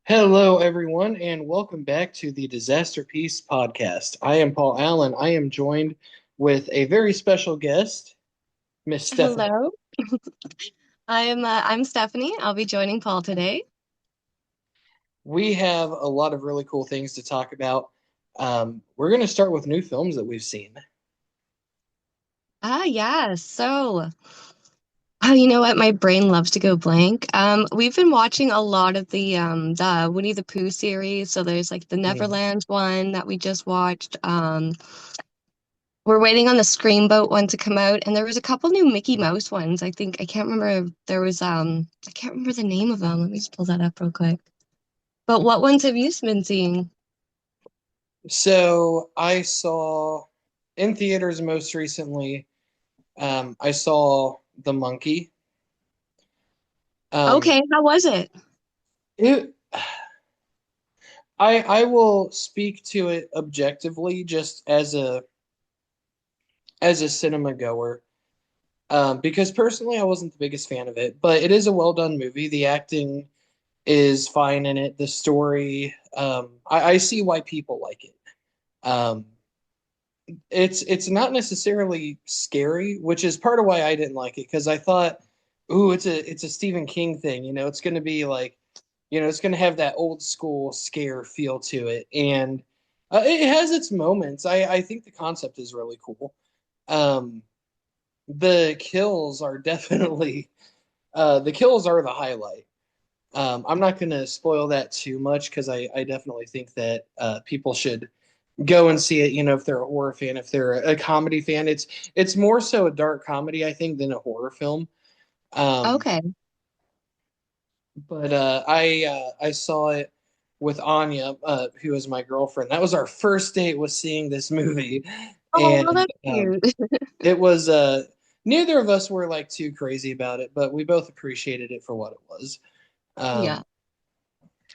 Hello, everyone, and welcome back to the Disasterpiece podcast. I am Paul Allen. I am joined with a very special guest, Miss Stefanie. Hello, I'm Stephanie. I'll be joining Paul today. We have a lot of really cool things to talk about. We're going to start with new films that we've seen. Yeah. You know what? My brain loves to go blank. We've been watching a lot of the Winnie the Pooh series. So there's like the Mhm. Neverland one that we just watched. We're waiting on the Screamboat one to come out, and there was a couple new Mickey Mouse ones. I think I can't remember. There was I can't remember the name of them. Let me just pull that up real quick. But what ones have you been seeing? So I saw in theaters most recently, I saw The Monkey. Um, Okay, how was it? it, I will speak to it objectively, just as a cinema goer. Because personally, I wasn't the biggest fan of it, but it is a well done movie. The acting is fine in it. The story, I see why people like it. Um, it's not necessarily scary, which is part of why I didn't like it because I thought, ooh, it's a Stephen King thing. It's going to be like, it's going to have that old school scare feel to it, and it has its moments. I think the concept is really cool. Um, the kills are definitely the kills are the highlight. I'm not going to spoil that too much because I definitely think that people should go and see it. If they're a horror fan, if they're a comedy fan, it's more so a dark comedy, I think, than a horror film. Um, Okay. but I saw it with Anya, who is my girlfriend. That was our first date was seeing this movie, Oh, and that's cute. it was neither of us were like too crazy about it, but we both appreciated it for what it was. Yeah. Um,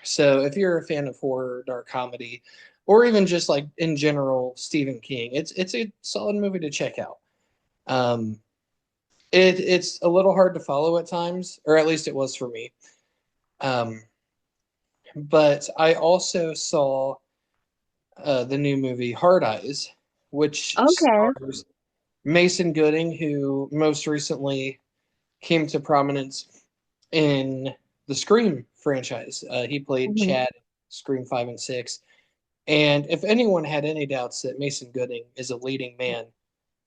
so if you're a fan of horror, dark comedy, or even just like in general Stephen King, it's a solid movie to check out. Um, it's a little hard to follow at times, or at least it was for me. Um, but I also saw the new movie Hard Eyes, which Okay. stars Mason Gooding, who most recently came to prominence in the Scream franchise. He played Mhm. Chad in Scream 5 and 6. And if anyone had any doubts that Mason Gooding is a leading man,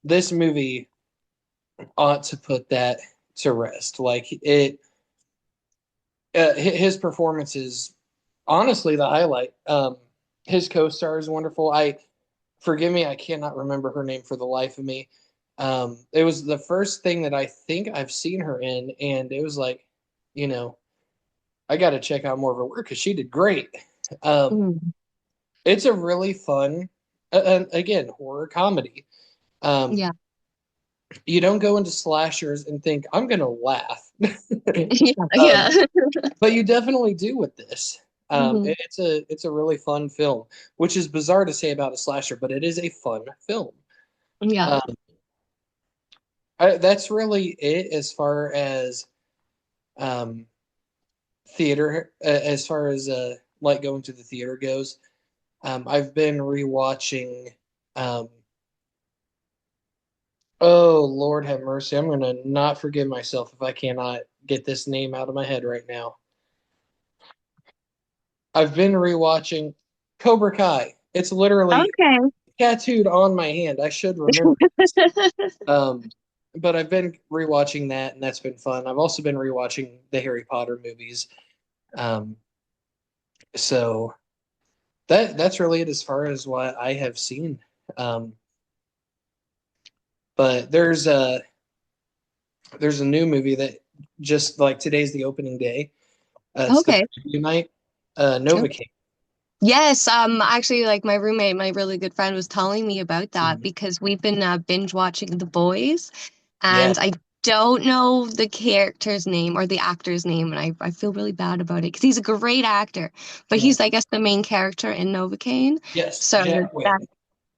this movie ought to put that to rest. Like his performance is honestly the highlight. His co-star is wonderful. Forgive me, I cannot remember her name for the life of me. It was the first thing that I think I've seen her in, and it was like, you know, I got to check out more of her work because she did great. Um, Mm. it's a really fun, again, horror comedy. Um, Yeah. you don't go into slashers and think I'm gonna laugh, Yeah. um, Yeah. but you definitely do with this. hmm It's a really fun film, which is bizarre to say about a slasher, but it is a fun film. Yeah. Um, that's really it as far as um, theater, as far as like going to the theater goes. I've been rewatching. Um, oh Lord have mercy! I'm gonna not forgive myself if I cannot get this name out of my head right now. I've been rewatching Cobra Kai. It's literally Okay. tattooed on my hand. I should remember this. Um, but I've been rewatching that, and that's been fun. I've also been rewatching the Harry Potter movies. Um, so that's really it as far as what I have seen. Um, but there's a new movie that just like today's the opening day. It's the Okay. preview night. Novocaine. Yes, actually, like my roommate, my really good friend, was telling me about that Mhm. because we've been binge watching The Boys, Yeah. and I don't know the character's name or the actor's name, and I feel really bad about it because he's a great actor, but Mhm. he's, I guess, the main character in Novocaine. Yes, So Jack that, Wade.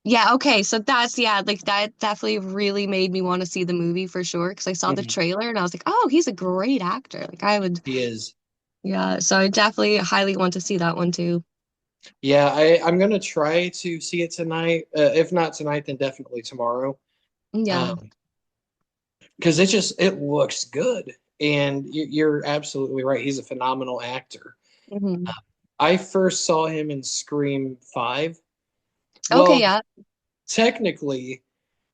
yeah, okay, so that's yeah, like that definitely really made me want to see the movie for sure because I saw the Mhm. trailer and I was like, oh, he's a great actor. Like I would, He is. yeah, so I definitely highly want to see that one too. Yeah, I'm gonna try to see it tonight. If not tonight, then definitely tomorrow. Yeah. Um, because it looks good, and you're absolutely right. He's a phenomenal actor. Hmm. Uh, I first saw him in Scream 5. Okay, Well, yeah. technically,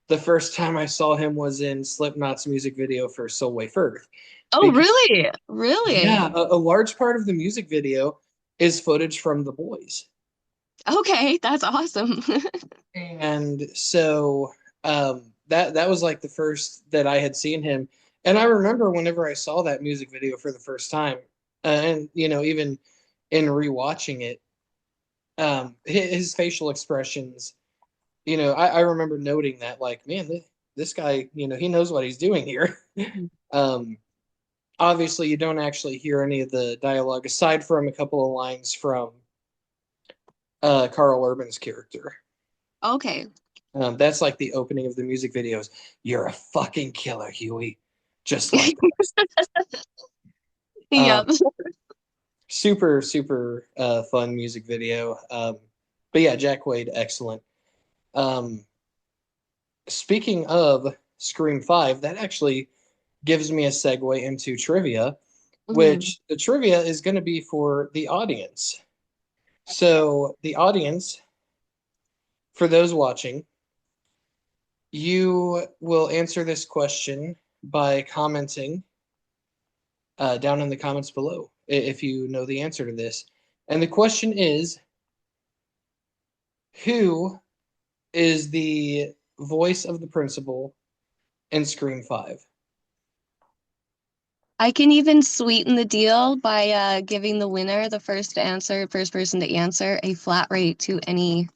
the first time I saw him was in Slipknot's music video for Soul Way Firth. Oh, Because, really? Really? yeah, a large part of the music video is footage from The Boys. Okay, that's awesome. And so that was like the first that I had seen him. And I remember whenever I saw that music video for the first time, and even in rewatching it, his facial expressions, I remember noting that, like, man, this guy, he knows what he's doing here. Mhm. um, Obviously, you don't actually hear any of the dialogue aside from a couple of lines from Carl Urban's character. Okay. That's like the opening of the music videos. You're a fucking killer, Huey. Just like that. Yep. Super, super fun music video. But yeah, Jack Wade, excellent. Um, Speaking of Scream 5, that actually gives me a segue into trivia, Hmm. which the trivia is going to be for the audience. So, the audience, for those watching, you will answer this question by commenting down in the comments below if you know the answer to this. And the question is, who is the voice of the principal in Scream 5? I can even sweeten the deal by giving the winner, the first person to answer, a flat rate to any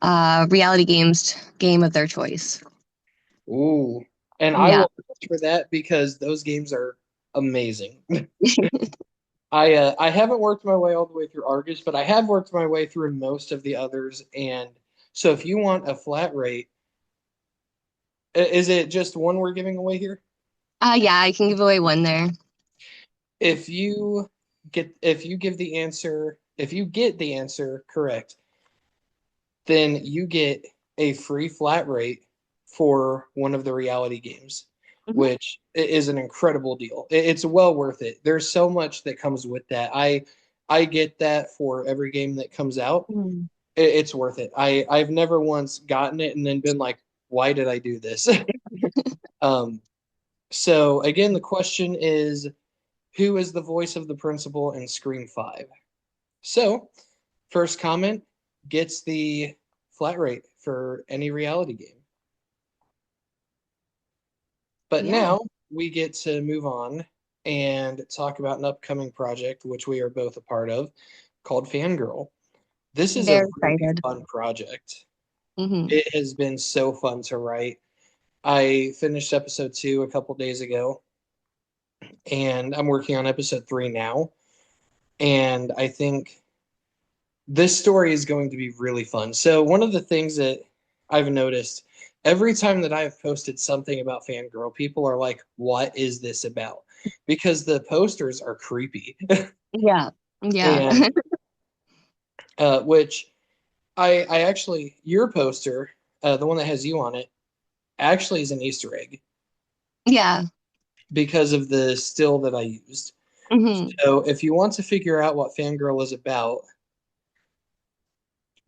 reality games game of their choice. Ooh. And I Yeah. will push for that because those games are amazing. I haven't worked my way all the way through Argus, but I have worked my way through most of the others. And so if you want a flat rate, is it just one we're giving away here? Yeah, I can give away one there. If you get the answer correct, then you get a free flat rate for one of the reality games, Mhm. which is an incredible deal. It's well worth it. There's so much that comes with that. I get that for every game that comes out. Mhm. It's worth it. I've never once gotten it and then been like, why did I do this? um, so again, the question is, who is the voice of the principal in Scream 5? So, first comment gets the flat rate for any reality game. But Yeah, now we get to move on and talk about an upcoming project, which we are both a part of, called Fangirl. This is a very really excited. fun project. Hmm. It has been so fun to write. I finished episode 2 a couple days ago, and I'm working on episode 3 now. And I think this story is going to be really fun. So, one of the things that I've noticed every time that I've posted something about Fangirl, people are like, what is this about? Because the posters are creepy. Yeah, yeah, And which I actually, your poster, the one that has you on it, actually is an Easter egg yeah. because of the still that I used. Hmm. So, if you want to figure out what Fangirl is about,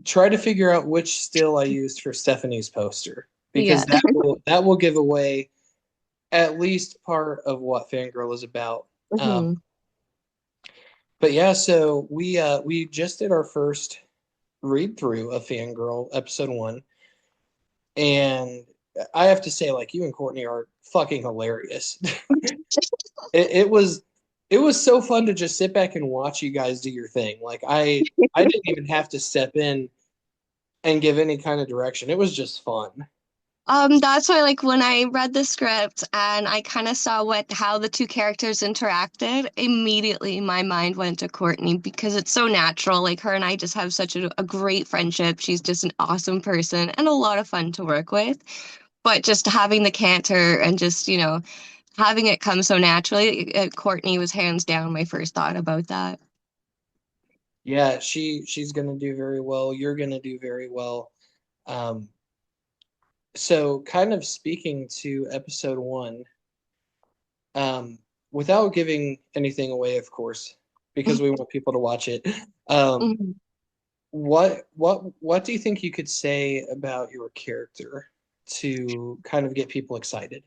try to figure out which still I used for Stephanie's poster because Yeah. that will give away at least part of what Fangirl is about. hmm But yeah, so we just did our first read through of Fangirl episode 1, and I have to say, like, you and Courtney are fucking hilarious. It it was so fun to just sit back and watch you guys do your thing. Like I didn't even have to step in and give any kind of direction. It was just fun. That's why, like, when I read the script and I kind of saw how the two characters interacted, immediately my mind went to Courtney because it's so natural. Like, her and I just have such a great friendship. She's just an awesome person and a lot of fun to work with. But just having the canter and just, having it come so naturally, Courtney was hands down my first thought about that. Yeah, she's gonna do very well. You're gonna do very well. Um, so kind of speaking to episode 1, um, without giving anything away, of course, because we want people to watch it. Um, Mhm. what do you think you could say about your character to kind of get people excited?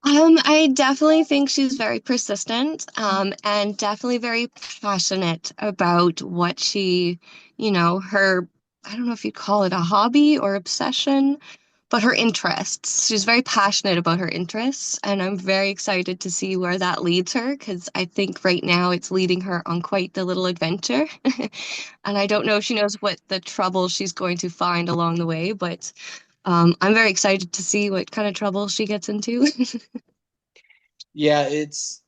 I definitely think she's very persistent, and definitely very passionate about what her, I don't know if you'd call it a hobby or obsession, but her interests. She's very passionate about her interests, and I'm very excited to see where that leads her because I think right now it's leading her on quite the little adventure. And I don't know if she knows what the trouble she's going to find along the way, but I'm very excited to see what kind of trouble she gets into. Yeah, it's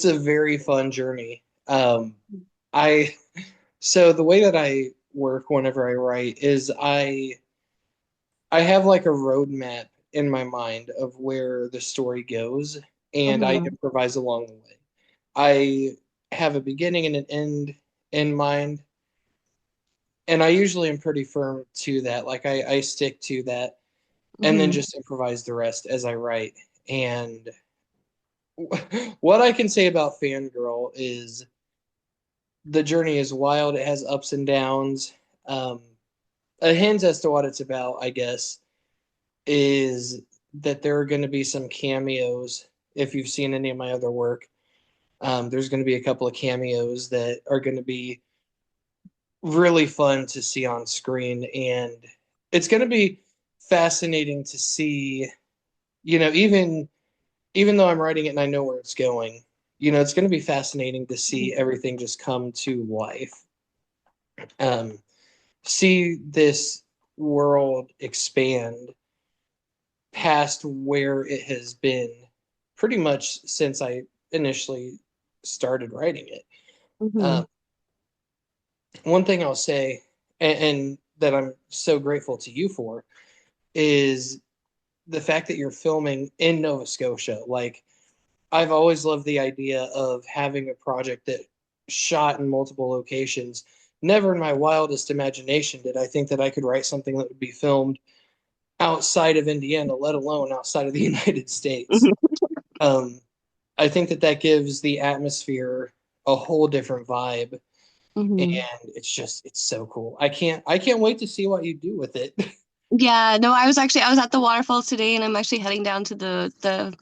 a very fun journey. I so the way that I work whenever I write is I have like a roadmap in my mind of where the story goes, and I hmm improvise along the way. I have a beginning and an end in mind, and I usually am pretty firm to that. Like I stick to that, and then hmm just improvise the rest as I write. And what I can say about Fangirl is the journey is wild. It has ups and downs. Um, a hint as to what it's about, I guess, is that there are going to be some cameos. If you've seen any of my other work, there's going to be a couple of cameos that are going to be really fun to see on screen. And it's going to be fascinating to see, even though I'm writing it and I know where it's going, it's going to be fascinating to see everything just come to life. Um, see this world expand past where it has been pretty much since I initially started writing it. hmm Um, one thing I'll say, and that I'm so grateful to you for, is the fact that you're filming in Nova Scotia. Like, I've always loved the idea of having a project that shot in multiple locations. Never in my wildest imagination did I think that I could write something that would be filmed outside of Indiana, let alone outside of the United States. Um, I think that that gives the atmosphere a whole different vibe, and hmm it's so cool. I can't wait to see what you do with it. Yeah, no, I was at the waterfalls today and I'm actually heading down to the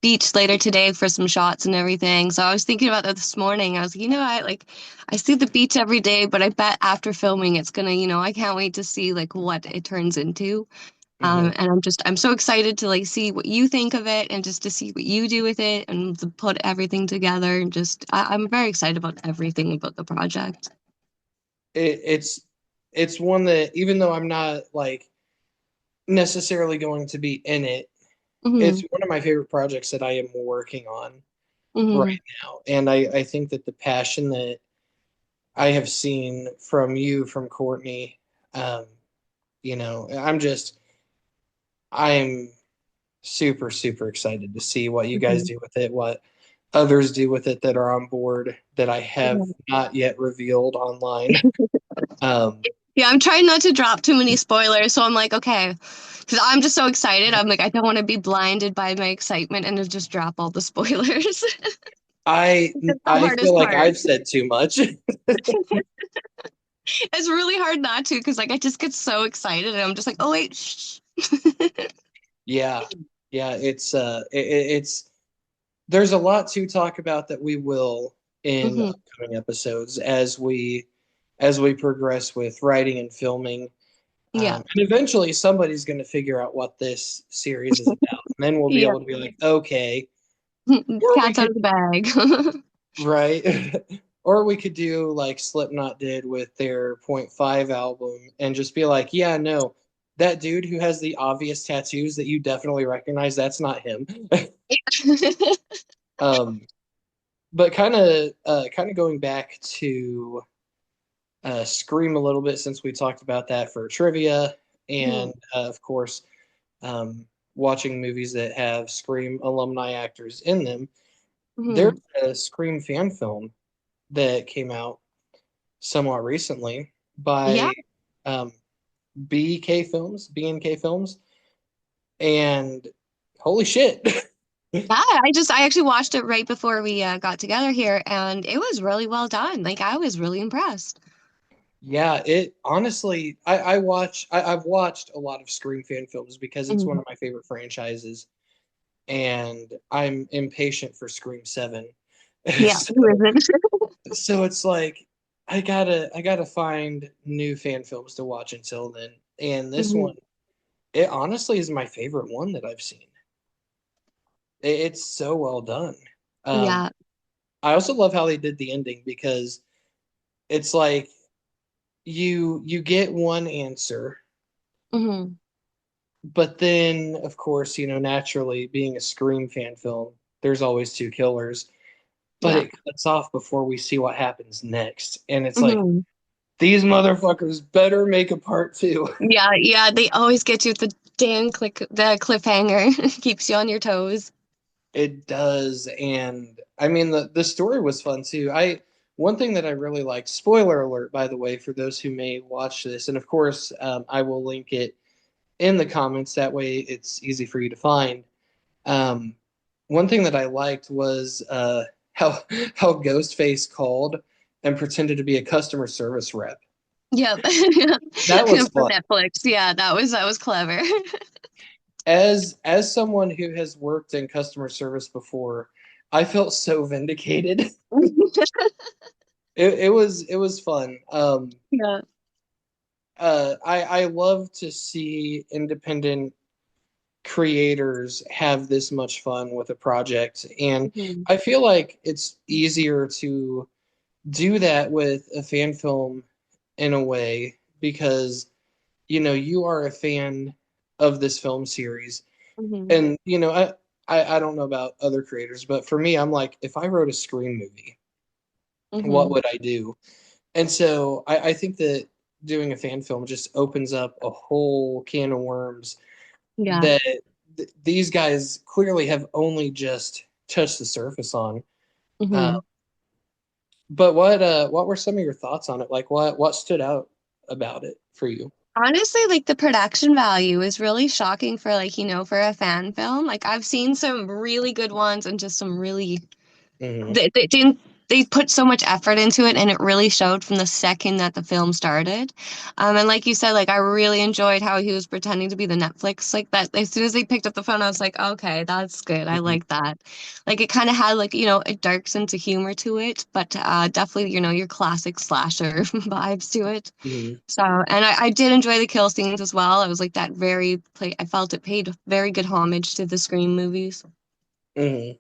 beach later today for some shots and everything. So I was thinking about that this morning. I was like, I see the beach every day, but I bet after filming it's gonna, I can't wait to see like what it turns into. Mhm. And I'm so excited to like see what you think of it and just to see what you do with it and to put everything together and I'm very excited about everything about the project. It's one that even though I'm not like necessarily going to be in it, it's hmm one of my favorite projects that I am working on hmm right now. And I think that the passion that I have seen from you, from Courtney, um, I'm super, super excited to see what you guys hmm do with it, what others do with it that are on board that I have not yet revealed online. Um, Yeah, I'm trying not to drop too many spoilers, so I'm like, okay, because I'm just so excited. I'm like, I don't want to be blinded by my excitement and to just drop all the spoilers. I It's the I feel hardest like part. I've said too much. It's really hard not to because like I just get so excited and I'm just like, oh wait, shh. Yeah, yeah, it's there's a lot to talk about that we will in Hmm. upcoming episodes as we progress with writing and filming. Yeah. And eventually somebody's going to figure out what this series is about. And then we'll be Yeah. able to be like, okay, or we Cat's out could, of the bag. right? Or we could do like Slipknot did with their Point Five album and just be like, yeah, no, that dude who has the obvious tattoos that you definitely recognize, that's not him. Um, but kind of going back to Scream a little bit since we talked about that for trivia, Mhm. and of course, um, watching movies that have Scream alumni actors in them. There's Mhm. a Scream fan film that came out somewhat recently Yeah. by um, B&K Films, and holy shit. Yeah, I actually watched it right before we got together here, and it was really well done. Like I was really impressed. Yeah, it honestly, I've watched a lot of Scream fan films because it's one Mhm. of my favorite franchises, and I'm impatient for Scream 7. Yeah, So, who isn't? so it's like I gotta find new fan films to watch until then. And this Mhm. one, it honestly is my favorite one that I've seen. It's so well done. Um, Yeah. I also love how they did the ending because it's like you get one answer, Hmm. but then of course, naturally being a Scream fan film, there's always two killers, but Yeah. it cuts off before we see what happens next. And it's like, Hmm. these motherfuckers better make a part two. Yeah, yeah. They always get you with the the cliffhanger. Keeps you on your toes. It does. And I mean the story was fun too. I One thing that I really liked, spoiler alert by the way, for those who may watch this, and of course I will link it in the comments, that way it's easy for you to find. Um, One thing that I liked was how how Ghostface called and pretended to be a customer service rep. Yep. That was For fun. Netflix. Yeah, that was clever. As someone who has worked in customer service before, I felt so vindicated. It was fun. Yeah. I love to see independent creators have this much fun with a project, and Hmm. I feel like it's easier to do that with a fan film in a way because you are a fan of this film series, Hmm. and I don't know about other creators, but for me, I'm like, if I wrote a Scream movie, what Hmm. would I do? And so I think that doing a fan film just opens up a whole can of worms Yeah. that these guys clearly have only just touched the surface on. Uh, Hmm. but what were some of your thoughts on it? Like what stood out about it for you? Honestly, like the production value is really shocking for for a fan film. Like I've seen some really good ones and just some really Hmm. they didn't they put so much effort into it and it really showed from the second that the film started. And like you said, like I really enjoyed how he was pretending to be the Netflix like that. As soon as they picked up the phone, I was like, okay, that's good. I Hmm. like that. Like it kind of had like, a dark sense of humor to it, but definitely, your classic slasher vibes to it. Hmm. So, and I did enjoy the kill scenes as well. I was like that I felt it paid very good homage to the Scream movies. Hmm.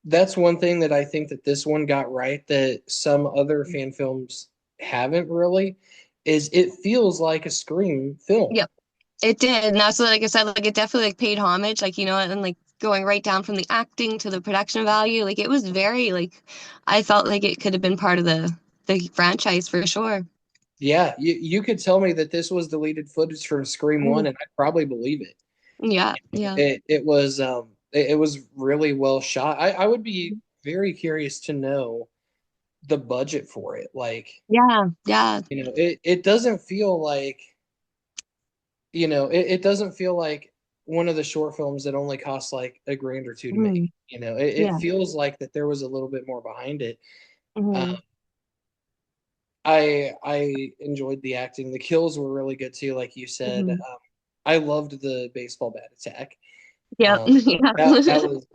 That's one thing that I think that this one got right that some other fan films haven't really, is it feels like a Scream film. Yep, it did. And that's like I said, like it definitely like paid homage, like and like going right down from the acting to the production value. Like it was very like I felt like it could have been part of the franchise for sure. Yeah, you could tell me that this was deleted footage from Scream Mhm. One, and I'd probably believe it. Yeah, yeah. It was really well shot. I would be very curious to know the budget for it. Like, Yeah, yeah. it doesn't feel like, it doesn't feel like one of the short films that only costs like a grand or two to make. Mhm. It Yeah. feels like that there was a little bit more behind it. Uh, Hmm. I enjoyed the acting. The kills were really good too, like you said. Hmm. I loved the baseball bat attack. Yep. Um, Yeah. that was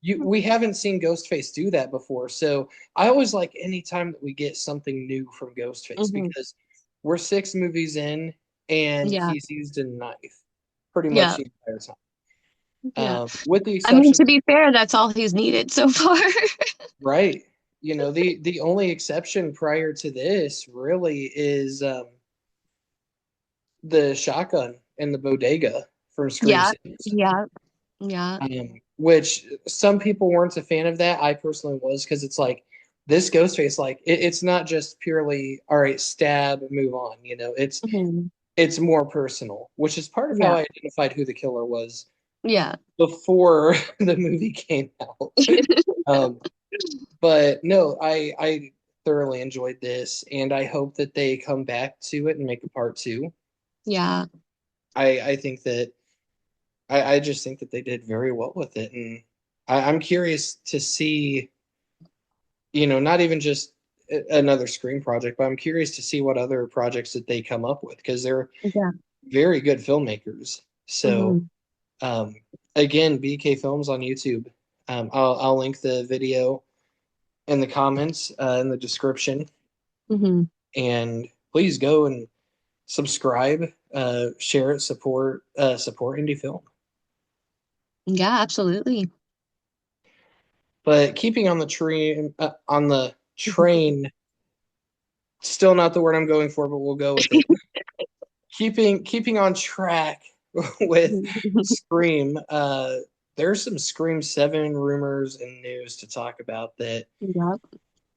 you. We haven't seen Ghostface do that before, so I always like any time that we get something new from Ghostface Hmm. because we're 6 movies in and Yeah. he's used a knife pretty much Yeah. the entire time. Yeah. With the I mean, exception, to be fair, that's all he's needed so far. right? You know, the only exception prior to this really is the shotgun and the bodega from Scream Yeah. 6. Yeah. Yeah. Which some people weren't a fan of that. I personally was because it's like this Ghostface, like it's not just purely all right, stab, move on. You know, Hmm. it's more personal, which is part of how Yeah. I identified who the killer was Yeah. before the movie came out. Um, but no, I thoroughly enjoyed this, and I hope that they come back to it and make a part two. Yeah. I think that I just think that they did very well with it, and I'm curious to see, you know, not even just another Scream project, but I'm curious to see what other projects that they come up with because they're Yeah. very good filmmakers. So, Hmm. um, again, BK Films on YouTube. I'll link the video in the comments in the description, Hmm. and please go and subscribe, share it, support indie film. Yeah, absolutely. But keeping on the train, still not the word I'm going for, but we'll go with it. Keeping on track with Scream. There's some Scream 7 rumors and news to talk about that Yep.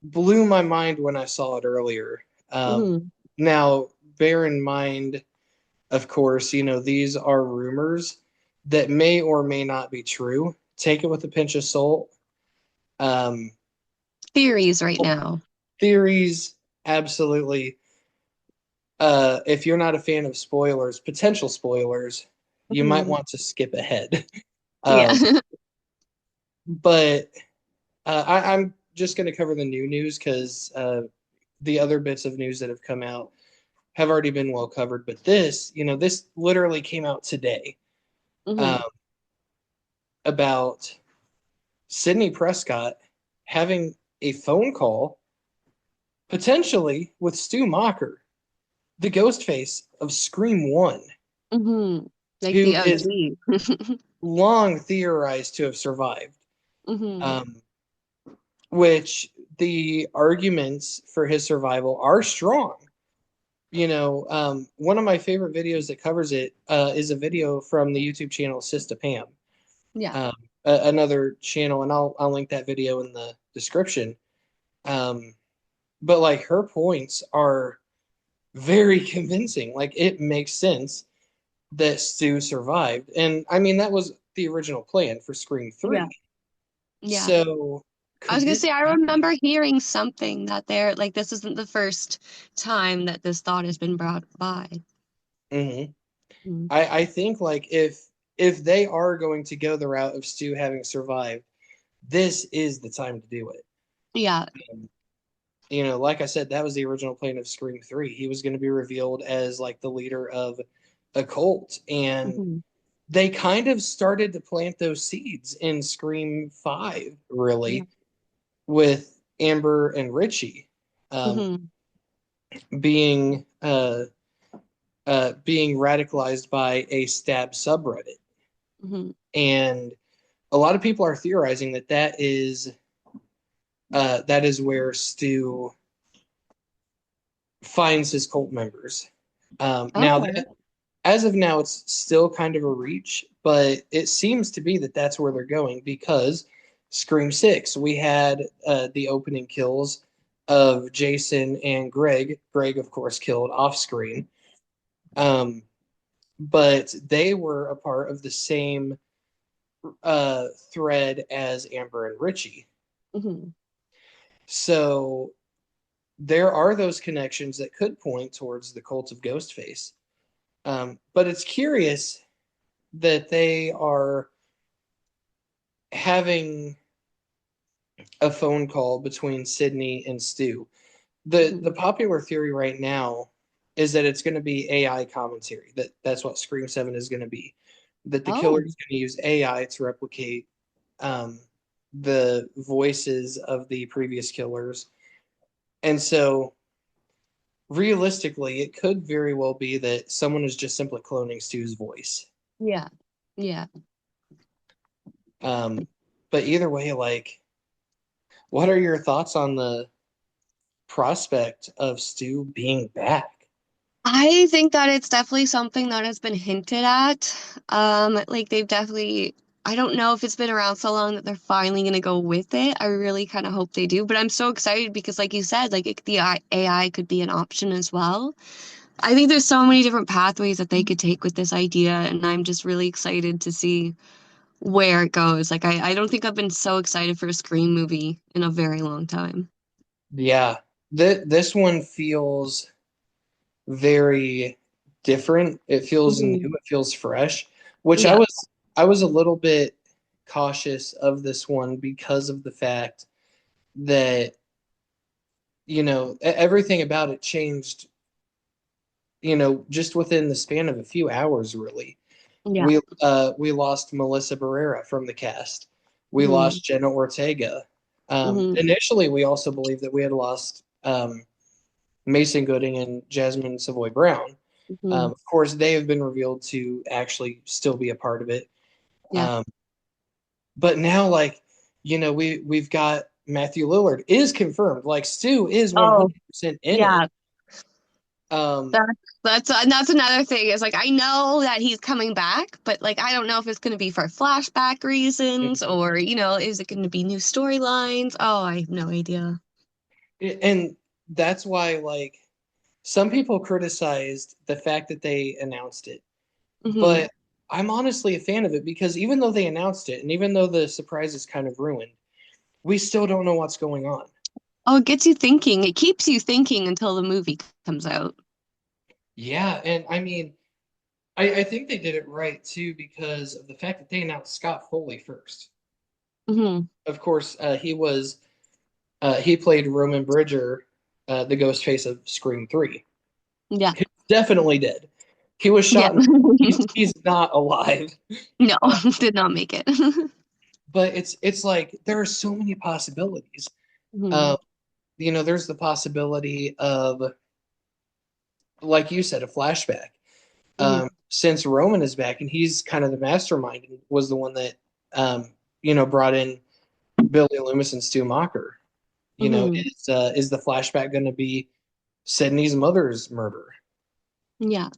blew my mind when I saw it earlier. Hmm. Now, bear in mind, of course, you know, these are rumors that may or may not be true. Take it with a pinch of salt. Um, Theories right now. Theories, absolutely. If you're not a fan of spoilers, potential spoilers, you might Hmm. want to skip ahead. Yeah. Um, but I'm just going to cover the new news because the other bits of news that have come out have already been well covered. But this, you know, this literally came out today um, Hmm. about Sidney Prescott having a phone call potentially with Stu Macher, the ghost face of Scream 1, Hmm. Like who the is OG. long theorized to have survived. Hmm. Um, which the arguments for his survival are strong. You know, one of my favorite videos that covers it is a video from the YouTube channel Sista Pam, Yeah. another channel, and I'll link that video in the description. Um, but like her points are very convincing. Like it makes sense that Stu survived, and I mean that was the original plan for Scream Yeah. 3. Yeah. So I was could gonna this say, I be? remember hearing something that they're like, this isn't the first time that this thought has been brought by. Mhm. Mm. I think like if they are going to go the route of Stu having survived, this is the time to do it. Yeah. Um, you know, like I said, that was the original plan of Scream 3. He was going to be revealed as like the leader of a cult, and Hmm. they kind of started to plant those seeds in Scream 5, Yeah. really, with Amber and Richie um, Hmm. being being radicalized by a stab subreddit. Hmm. And a lot of people are theorizing that that is where Stu finds his cult members. Now, Okay. as of now, it's still kind of a reach, but it seems to be that that's where they're going because Scream 6, we had the opening kills of Jason and Greg. Greg, of course, killed off screen. Um, but they were a part of the same thread as Amber and Richie. Hmm. So there are those connections that could point towards the cult of Ghostface. But it's curious that they are having a phone call between Sydney and Stu. The popular theory right now is that it's going to be AI commentary. That's what Scream 7 is going to be. That the killer Oh, is going to use AI to replicate um, the voices of the previous killers. And so realistically, it could very well be that someone is just simply cloning Stu's voice. yeah. Yeah. Um, but either way, like, what are your thoughts on the prospect of Stu being back? I think that it's definitely something that has been hinted at. Like they've definitely, I don't know if it's been around so long that they're finally gonna go with it. I really kind of hope they do, but I'm so excited because, like you said, like AI could be an option as well. I think there's so many different pathways that they could take with this idea, and I'm just really excited to see where it goes. Like I don't think I've been so excited for a Scream movie in a very long time. Yeah, this one feels very different. It feels new, Hmm. it feels fresh, which Yeah. I was a little bit cautious of this one because of the fact that, everything about it changed, just within the span of a few hours, really. Yeah. We lost Melissa Barrera from the cast. We Hmm. lost Jenna Ortega. Hmm. Initially, we also believed that we had lost Mason Gooding and Jasmine Savoy Brown. Hmm. Of course, they have been revealed to actually still be a part of it. Yeah. Um, but now, like, we've got Matthew Lillard is confirmed. Like, Stu is Oh, 100% in it. yeah. Um, That's another thing is like I know that he's coming back, but like I don't know if it's going to be for flashback reasons or is it going to be new storylines? Oh, I have no idea. and that's why, like, some people criticized the fact that they announced it, Hmm. but I'm honestly a fan of it because even though they announced it and even though the surprise is kind of ruined, we still don't know what's going on. Oh, it gets you thinking. It keeps you thinking until the movie comes out. Yeah, and I mean, I think they did it right too because of the fact that they announced Scott Foley first. Hmm. Of course, he played Roman Bridger, the ghost face of Scream 3. Yeah. He's definitely dead. He was Yeah. shot he's not alive. No, Uh, did not make it. but it's like there are so many possibilities. Hmm. Uh, there's the possibility of, like you said, a flashback. Hmm. Since Roman is back and he's kind of the mastermind and was the one that brought in Billy Loomis and Stu Macher. Hmm. Is the flashback going to be Sydney's mother's murder? Yeah.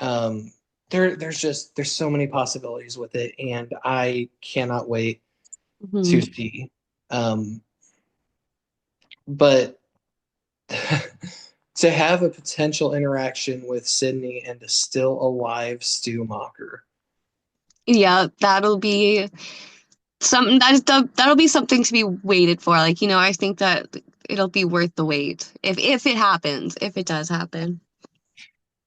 Um, there's so many possibilities with it, and I cannot wait to Hmm. see. But to have a potential interaction with Sydney and a still alive Stu Macher. Yeah, that'll be something that'll be something to be waited for. Like, I think that it'll be worth the wait if it happens, if it does happen.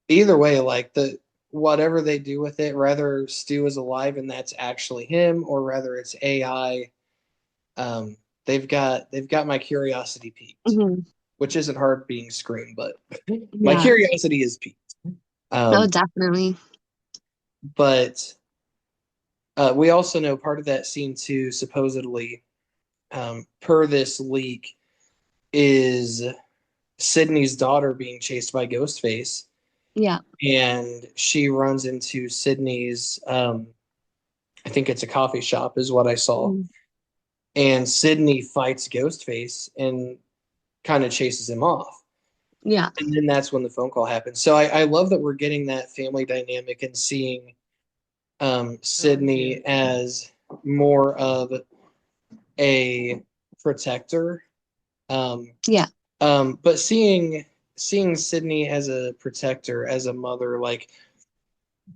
Either way, like the whatever they do with it, whether Stu is alive and that's actually him, or whether it's AI, um, they've got my curiosity peaked, Hmm. which isn't hard being Scream, but my Yeah. curiosity is peaked. Oh, Um, definitely. but we also know part of that scene too, supposedly, per this leak, is Sydney's daughter being chased by Ghostface, Yeah. and she runs into Sydney's. I think it's a coffee shop, is what I saw, Mhm. and Sydney fights Ghostface and kind of chases him off. Yeah. And then that's when the phone call happens. So I love that we're getting that family dynamic and seeing Sydney as more of a protector. Um, Yeah. but seeing Sydney as a protector, as a mother, like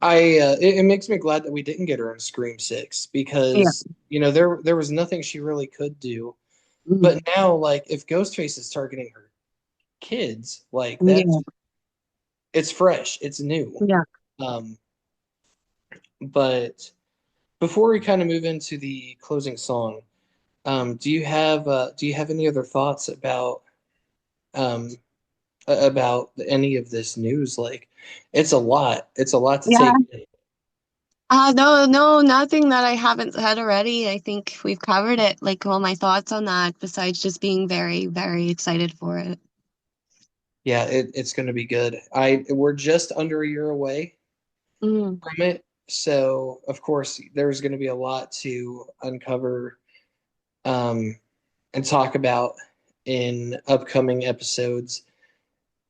it makes me glad that we didn't get her in Scream 6 Yeah. because there was nothing she really could do. Mhm. But now, like, if Ghostface is targeting her kids, like Yeah. it's fresh, it's new. Yeah. Um, but before we kind of move into the closing song, do you have any other thoughts about um, about any of this news. Like, it's a lot. It's a lot to Yeah. take in. No, nothing that I haven't said already. I think we've covered it, like all my thoughts on that, besides just being very, very excited for it. Yeah, it's going to be good. We're just under a year away Mm, from it, so of course there's going to be a lot to uncover, um, and talk about in upcoming episodes.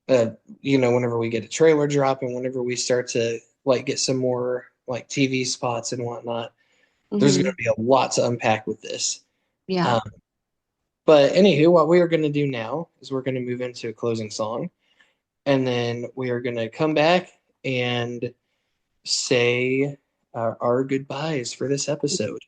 Whenever we get a trailer drop and whenever we start to like get some more like TV spots and whatnot, there's going hmm to be a lot to unpack with this. Yeah. Um, but anywho, what we are going to do now is we're going to move into a closing song, and then we are going to come back and say our goodbyes for this episode.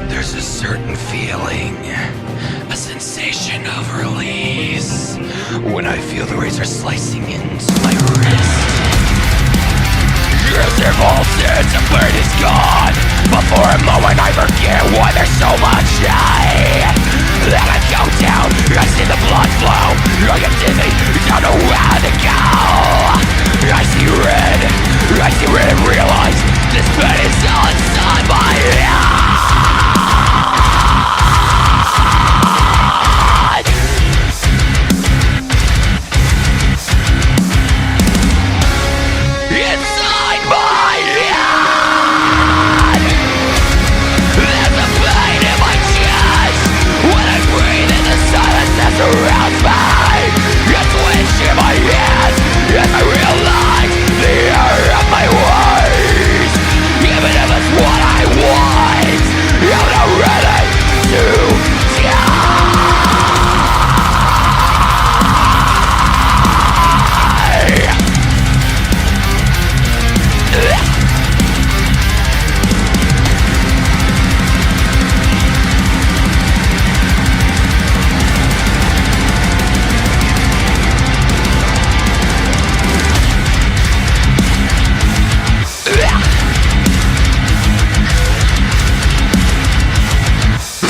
There's a certain feeling, a sensation of release, when I feel the razor slicing into my wrist. Years have all since the blade is gone, but for a moment I forget why there's so much hate. Then I go down, I see the blood flow, I get dizzy, don't know where to go. I see red and realize this pain is all inside my head. Inside my head, there's a pain in my chest when I breathe in the silence that surrounds me. It's twitch in my hands as I realize the error of my ways. Even if it's what I want, I'm not ready to die.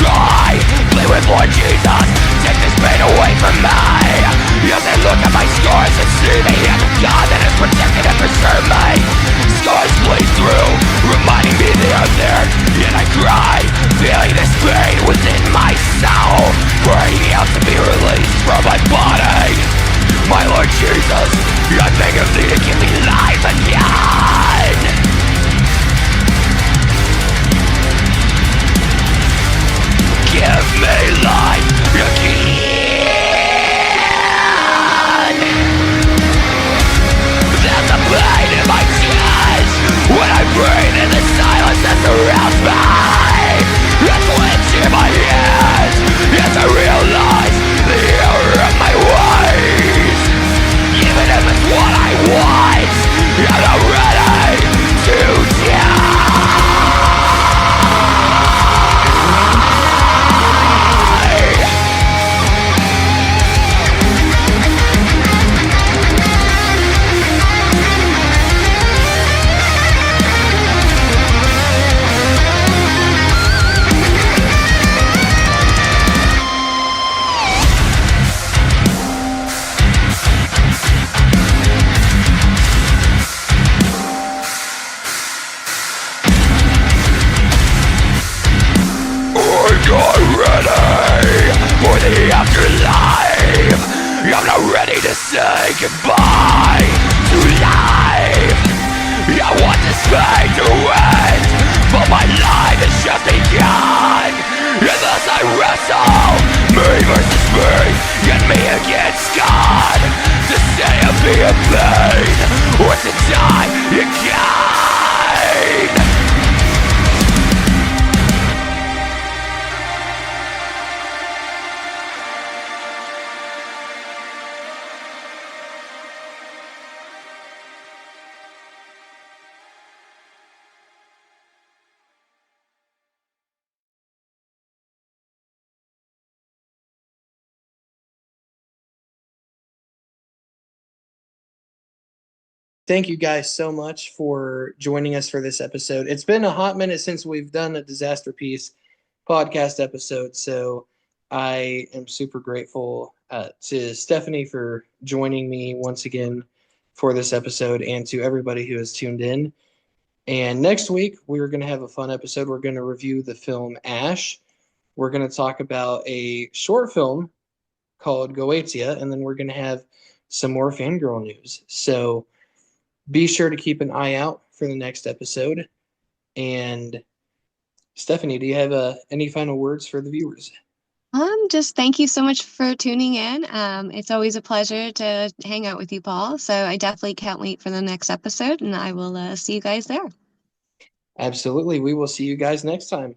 I plead with Lord Jesus, take this pain away from me. As I look at my scars and see the hand of God that has protected and preserved me. Scars bleed through, reminding me they are there. Yet I cry, feeling this pain within my soul, praying out to be released from my body. My Lord Jesus, I beg of thee to give me life again. Give me life again. There's a pain in my chest when I breathe in the silence that surrounds me. That's what's in my hands as I realize the error of my ways. Even if it's what I want, I'm not ready to die. Not ready for the afterlife. I'm not ready to say goodbye to life. I want this pain to end, but my life has just begun. And thus I wrestle, me versus me, and me against God. To day of being pain, or to die again. Thank you guys so much for joining us for this episode. It's been a hot minute since we've done a Disasterpiece podcast episode, so I am super grateful to Stephanie for joining me once again for this episode, and to everybody who has tuned in. And next week, we're going to have a fun episode. We're going to review the film Ash. We're going to talk about a short film called Goetia, and then we're going to have some more fangirl news. So be sure to keep an eye out for the next episode. And Stephanie, do you have any final words for the viewers? Just thank you so much for tuning in. It's always a pleasure to hang out with you, Paul. So I definitely can't wait for the next episode, and I will see you guys there. Absolutely. We will see you guys next time.